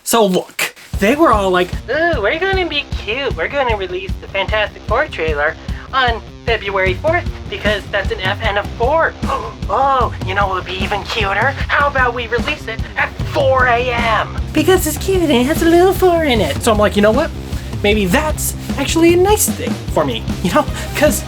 So look, they were all like, "Ooh, we're gonna be cute. We're gonna release the Fantastic Four trailer on February 4th because that's an F and a 4. Oh, you know what would be even cuter? How about we release it at 4 a.m. Because it's cute and it has a little 4 in it. So I'm like, you know what? Maybe that's actually a nice thing for me, you know? Because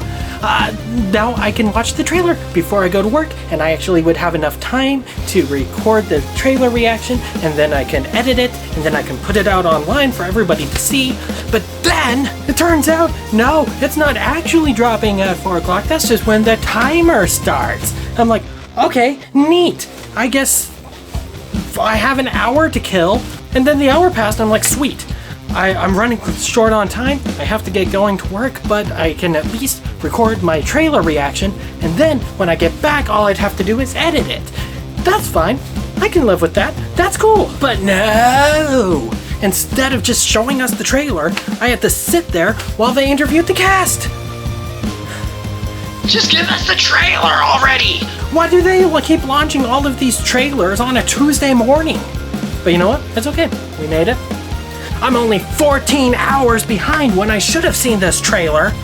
now I can watch the trailer before I go to work, and I actually would have enough time to record the trailer reaction, and then I can edit it, and then I can put it out online for everybody to see. But then it turns out, no, it's not actually dropping at 4 o'clock. That's just when the timer starts. I'm like, okay, neat. I guess I have an hour to kill, and then the hour passed, and I'm like, sweet. I'm running short on time. I have to get going to work, but I can at least record my trailer reaction, and then when I get back, all I'd have to do is edit it. That's fine. I can live with that. That's cool. But no! Instead of just showing us the trailer, I had to sit there while they interviewed the cast. Just give us the trailer already! Why do they keep launching all of these trailers on a Tuesday morning? But you know what? It's okay. We made it. I'm only 14 hours behind when I should have seen this trailer.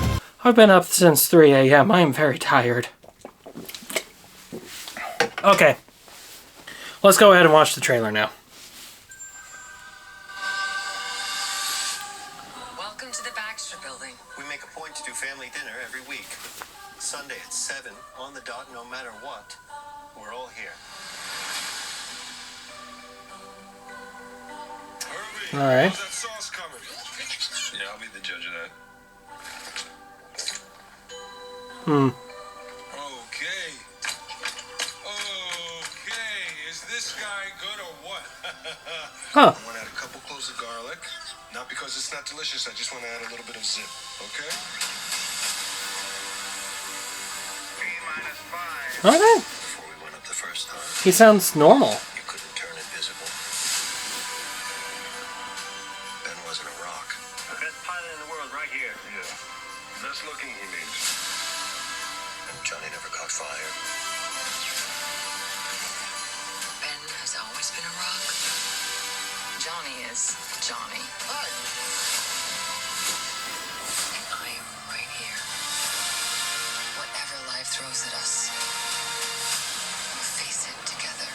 I've been up since 3 a.m. I am very tired. Okay. Let's go ahead and watch the trailer now. Welcome to the Baxter Building. We make a point to do family dinner every week. Sunday at 7, on the dot, no matter what. We're all here. All right. How's that sauce coming? Yeah, I'll be the judge of that. Okay. Is this guy good or what? Huh. I want to add a couple cloves of garlic. Not because it's not delicious, I just want to add a little bit of zip, okay? Okay. Before we went up the first time, He sounds normal. you couldn't turn invisible. Ben wasn't a rock. The best pilot in the world right here. Yeah. Best looking, he means. And Johnny never caught fire. Ben has always been a rock. Johnny is Johnny. And I am right here. Whatever life throws at us, we'll face it together.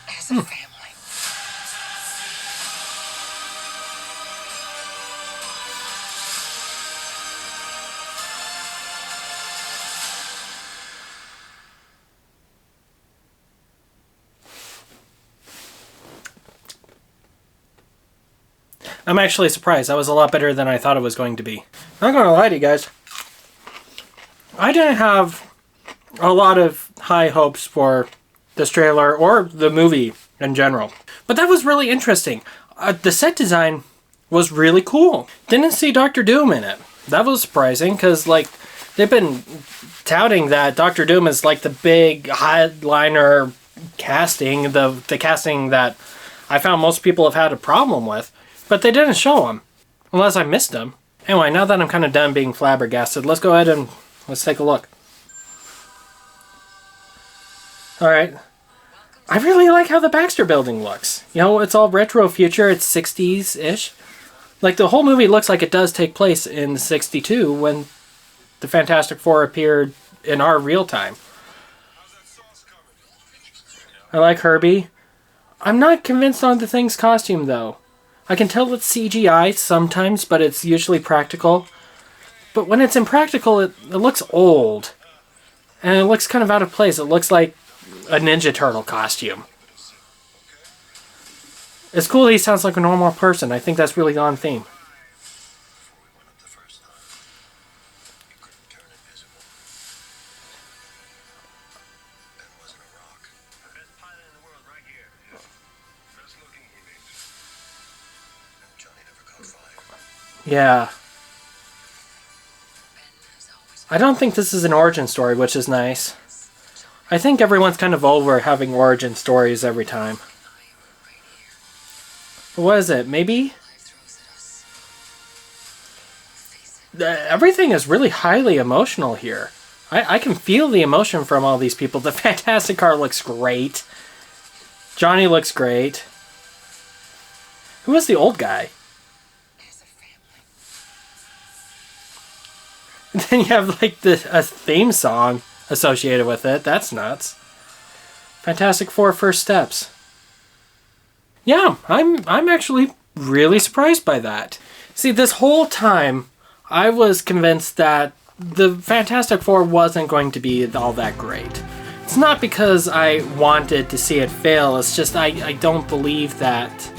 As a family. I'm actually surprised. That was a lot better than I thought it was going to be. I'm not gonna lie to you guys. I didn't have a lot of high hopes for this trailer or the movie in general. But that was really interesting. The set design was really cool. Didn't see Doctor Doom in it. That was surprising because, like, they've been touting that Doctor Doom is like the big headliner casting, the casting that I found most people have had a problem with. But they didn't show him. Unless I missed him. Anyway, now that I'm kind of done being flabbergasted, let's go ahead and let's take a look. Alright. I really like how the Baxter Building looks. You know, it's all retro future. It's 60s-ish. Like, the whole movie looks like it does take place in 62 when the Fantastic Four appeared in our real time. I like Herbie. I'm not convinced on the Thing's costume, though. I can tell it's CGI sometimes, but it's usually practical. But when it's impractical, it looks old. And it looks kind of out of place. It looks like a Ninja Turtle costume. It's cool that he sounds like a normal person. I think that's really on theme. Before we went up the first time, you couldn't turn invisible. Ben wasn't a rock. The best pilot in the world right here. Best looking, he means. And Johnny never caught fire. Yeah. Ben has always I don't think this is an origin story, which is nice. I think everyone's kind of over having origin stories every time. I am right here. What is it? Maybe? Life throws at us. We'll everything is really highly emotional here. I can feel the emotion from all these people. The Fantastic Car looks great. Johnny looks great. Who was the old guy? And then you have like a theme song associated with it. That's nuts. Fantastic Four First Steps. Yeah, I'm actually really surprised by that. See, this whole time I was convinced that the Fantastic Four wasn't going to be all that great. It's not because I wanted to see it fail, it's just I don't believe that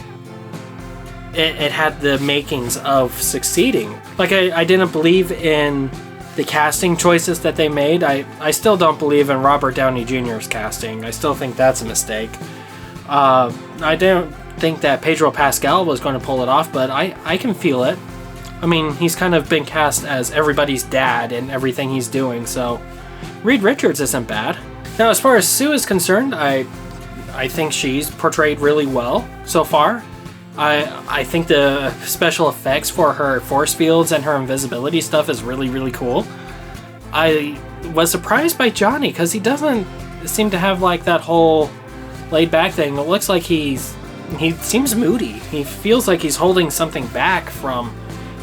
it had the makings of succeeding. Like, I didn't believe in the casting choices that they made. I still don't believe in Robert Downey Jr.'s casting. I still think that's a mistake. I don't think that Pedro Pascal was going to pull it off, but I can feel it. I mean, he's kind of been cast as everybody's dad in everything he's doing, so Reed Richards isn't bad. Now, as far as Sue is concerned, I think she's portrayed really well so far. I think the special effects for her force fields and her invisibility stuff is really, really cool. I was surprised by Johnny, because he doesn't seem to have like that whole laid-back thing. It looks like he seems moody. He feels like he's holding something back from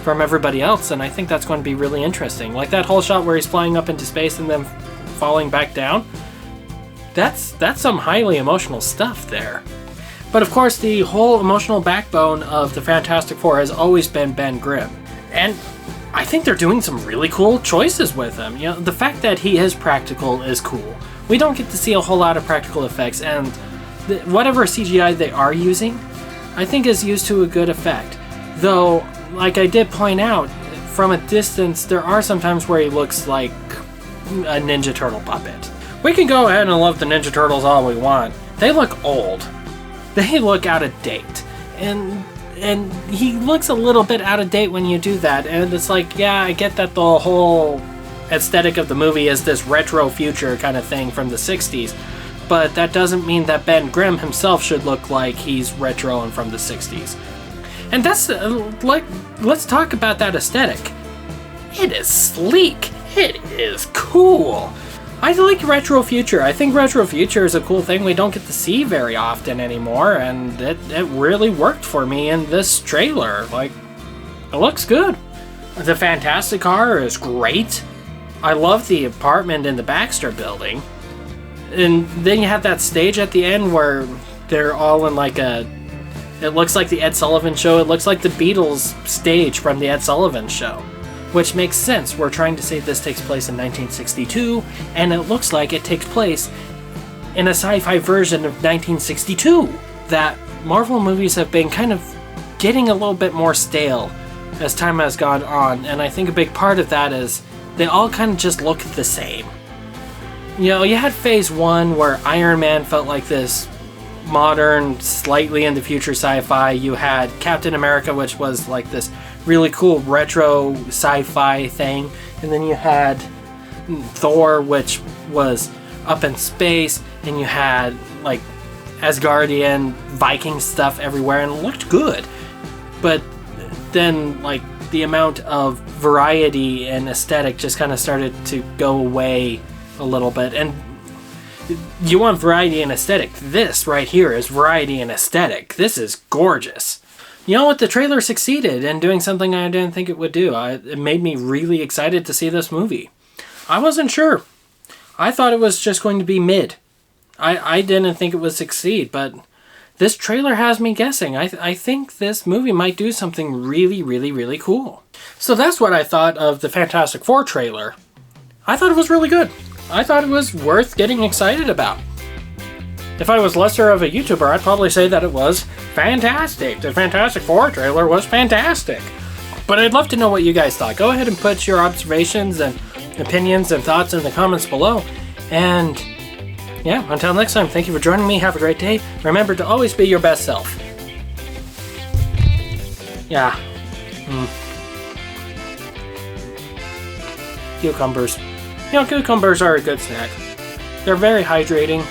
everybody else, and I think that's going to be really interesting. Like that whole shot where he's flying up into space and then falling back down. That's some highly emotional stuff there. But of course, the whole emotional backbone of the Fantastic Four has always been Ben Grimm. And I think they're doing some really cool choices with him. You know, the fact that he is practical is cool. We don't get to see a whole lot of practical effects, and whatever CGI they are using, I think is used to a good effect. Though, like I did point out, from a distance, there are some times where he looks like a Ninja Turtle puppet. We can go ahead and love the Ninja Turtles all we want. They look old. They look out of date. And he looks a little bit out of date when you do that. And it's like, yeah, I get that the whole aesthetic of the movie is this retro future kind of thing from the 60s. But that doesn't mean that Ben Grimm himself should look like he's retro and from the 60s. And that's, let's talk about that aesthetic. It is sleek. It is cool. I like retro future. I think retro future is a cool thing we don't get to see very often anymore, and it really worked for me in this trailer. Like, it looks good. The Fantastic Car is great. I love the apartment in the Baxter building. And then you have that stage at the end where they're all in like it looks like the Ed Sullivan Show. It looks like the Beatles stage from the Ed Sullivan Show. Which makes sense. We're trying to say this takes place in 1962, and it looks like it takes place in a sci-fi version of 1962. That Marvel movies have been kind of getting a little bit more stale as time has gone on, and I think a big part of that is they all kind of just look the same. You know, you had Phase 1 where Iron Man felt like this modern, slightly in the future sci-fi. You had Captain America, which was like this really cool retro sci-fi thing. And then you had Thor, which was up in space. And you had like Asgardian Viking stuff everywhere, and it looked good. But then like the amount of variety and aesthetic just kind of started to go away a little bit. And you want variety and aesthetic. This right here is variety and aesthetic. This is gorgeous. You know what? The trailer succeeded in doing something I didn't think it would do. It made me really excited to see this movie. I wasn't sure. I thought it was just going to be mid. I didn't think it would succeed, but this trailer has me guessing. I think this movie might do something really, really, really cool. So that's what I thought of the Fantastic Four trailer. I thought it was really good. I thought it was worth getting excited about. If I was lesser of a YouTuber, I'd probably say that it was fantastic. The Fantastic Four trailer was fantastic. But I'd love to know what you guys thought. Go ahead and put your observations and opinions and thoughts in the comments below. And yeah, until next time, thank you for joining me. Have a great day. Remember to always be your best self. Yeah. Cucumbers. You know, cucumbers are a good snack. They're very hydrating,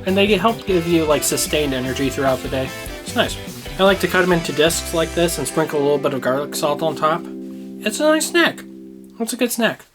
and they help give you like sustained energy throughout the day. It's nice. I like to cut them into discs like this and sprinkle a little bit of garlic salt on top. It's a nice snack. What's a good snack?